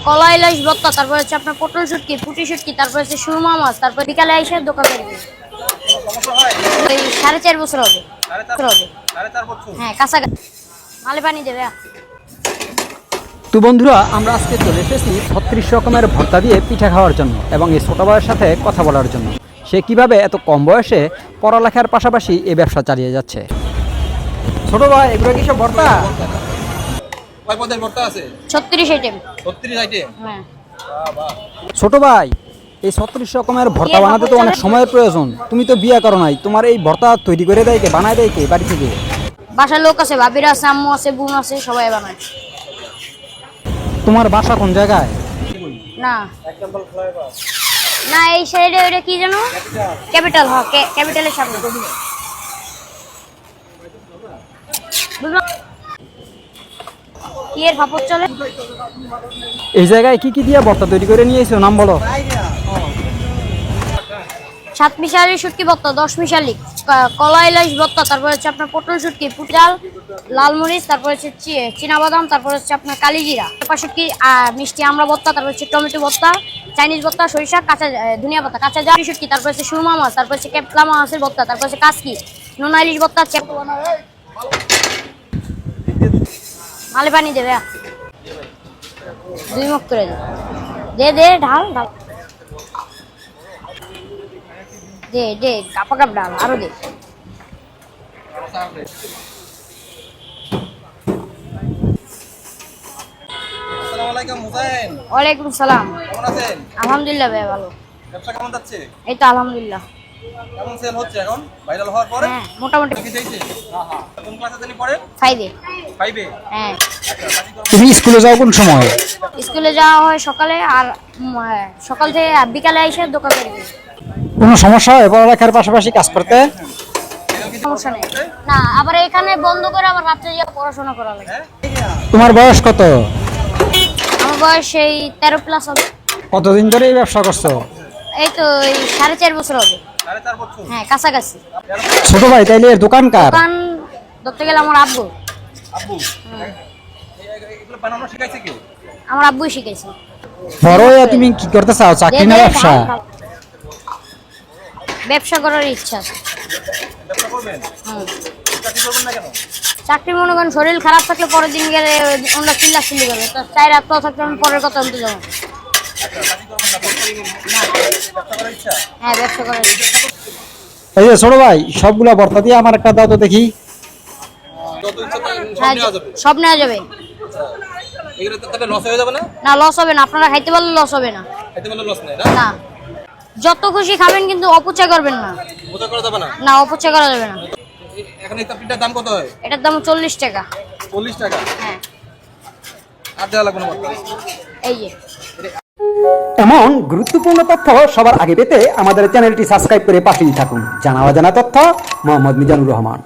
কলা ইলিশ ভর্তা, তারপর হচ্ছে আপনার পটল শুটকি, পুঁটি শুটকি, তারপর হচ্ছে সুরমা মাছ, তারপর বিকালে এসে দোকান করবে। এই 4.5 বছর হবে। হ্যাঁ, কাছাকাছি। মালে পানি দেবে। তো বন্ধুরা, আমরা আজকে চলে এসেছি 36 রকমের ভর্তা দিয়ে পিঠা খাওয়ার জন্য এবং এই ছোট ভাইয়ের সাথে কথা বলার জন্য। সে কিভাবে এত কম বয়সে পড়ালেখার পাশাপাশি এই ব্যবসা চালিয়ে যাচ্ছে। ছোট ভাই, এগুলো কি সব ভর্তা? কয় পদের ভর্তা আছে? 36 আইটেম। 36 আইটেম। হ্যাঁ। ছোট ভাই, এই 36 রকমের ভর্তা বানাতে তো অনেক সময়ের প্রয়োজন। তুমি তো বিয়ে করো নাই, তোমার এই ভর্তা তৈরি করে দেয় কে, বানায় দেয় কে বাড়ি থেকে? বাসার লোক আছে, ভাবিরা আছে, আম্মু আছে, বোন আছে, সবাই বানায়। তোমার বাসা কোন জায়গায়? না না, এই সাইডে ওটা কি জানো, ক্যাপিটাল। হ্যাঁ, ক্যাপিটালের সামনে। বুঝলাম কি এর ভাপত চলে। এই জায়গায় কি কি দিয়ে ভর্তা তৈরি করে নিয়ে এসো, নাম বলো। 7 মিশালি শুটকি ভর্তা, 10 মিশালি কলা ইলিশ ভর্তা, তারপর হচ্ছে আপনার পটল শুটকি, পুটাল, লাল মরিচ, তারপর হচ্ছে চীনাবাদাম, তারপর হচ্ছে আপনার কালিজিরা, শুটকি, মিষ্টি আমরা ভর্তা, তারপর হচ্ছে টমেটো ভর্তা, চাইনিজ ভর্তা, সরিষা, কাঁচা ধনিয়া পাতা, কাঁচা জালি শুটকি, তারপর হচ্ছে সুরমা মাছ, তারপর হচ্ছে ক্যাপলা মাছের ভর্তা, তারপর হচ্ছে কাসকি, নোনা ইলিশ ভর্তা। মালে পানি দেবে। 2 মুখ করে দে ঢাল ঢাল। দে কাপা কাপ ডাল, আরো দে। আসসালামু আলাইকুম মুজাহিন। ওয়ালাইকুম সালাম। কেমন আছেন? আলহামদুলিল্লাহ ভাই, ভালো। ব্যবসা কেমন যাচ্ছে? এই তো আলহামদুলিল্লাহ। কেমন সেল হচ্ছে এখন ভাইরাল হওয়ার পরে? হ্যাঁ, মোটামুটি। কি চাইছে? হ্যাঁ। কোন ক্লাসে জানি পড়েন? 5 এ। 5 এ। হ্যাঁ। তুমি স্কুলে যাও কোন সময়? স্কুলে যাওয়া হয় সকালে, আর সকাল থেকে বিকালে এসে দোকান করবে। কোনো সমস্যা হয় পড়ালেখার পাশাপাশি কাজ করতে? সমস্যা নেই। না, আবার এখানে বন্ধ করে আবার রাত্রে গিয়ে পড়াশোনা করা লাগে। তোমার বয়স কত? আমার বয়স এই 13 প্লাস হবে। কতদিন ধরে এই ব্যবসা করছো? এই তো এই 4.5 বছর হবে। 4.5 বছর। হ্যাঁ, কাছাকাছি। ছোট ভাই, তাইলে এর দোকান কার? দোকান ধরতে গেলে আমার আব্বু। আব্বু এগুলো বানানো শিখাইছে কে? আমার আব্বুই শিখেছে। বড় হয়ে তুমি কি করতে চাও, চাকরি না ব্যবসা? ব্যবসা করার ইচ্ছা আছে। ব্যবসা করবেন? চাকরি করবেন না কেন? চাকরি মনে করেন শরীর খারাপ থাকলে পরের দিন গেলে আমরা চিল্লাচিল্লি করবে, তো 4 সপ্তাহ থাকলে আমি পরের কথা বলতে যাবো। চাকরি করবেন না, ব্যবসা করার ইচ্ছা? হ্যাঁ, ব্যবসা করার ইচ্ছা। এই যে ছোট ভাই, সবগুলা ভর্তা দিয়ে আমার একটা দাও তো দেখি। যত ইচ্ছা তাই সব হ্যাঁ, নেওয়া যাবে। সব নেওয়া যাবে। এগুলো তো তাহলে লস হয়ে যাবে না? না, লস হবে না, আপনারা খাইতে পারলে লস হবে না। এতে বলে লস নাই না? না, যত খুশি খাবেন, কিন্তু অপচয় করবেন না। বোঝা করা যাবে না? না, অপচয় করা যাবে না। এখন এই পিঠার দাম কত হয়? এটার দাম 40 টাকা। 40 টাকা। হ্যাঁ, আর দেওয়া লাগবে না মাত্র। এই যে। এমন গুরুত্বপূর্ণ তথ্য সবার আগে পেতে আমাদের চ্যানেলটি সাবস্ক্রাইব করে পাশেই থাকুন। জানা অজানা তথ্য, মোহাম্মদ মিজানুর রহমান।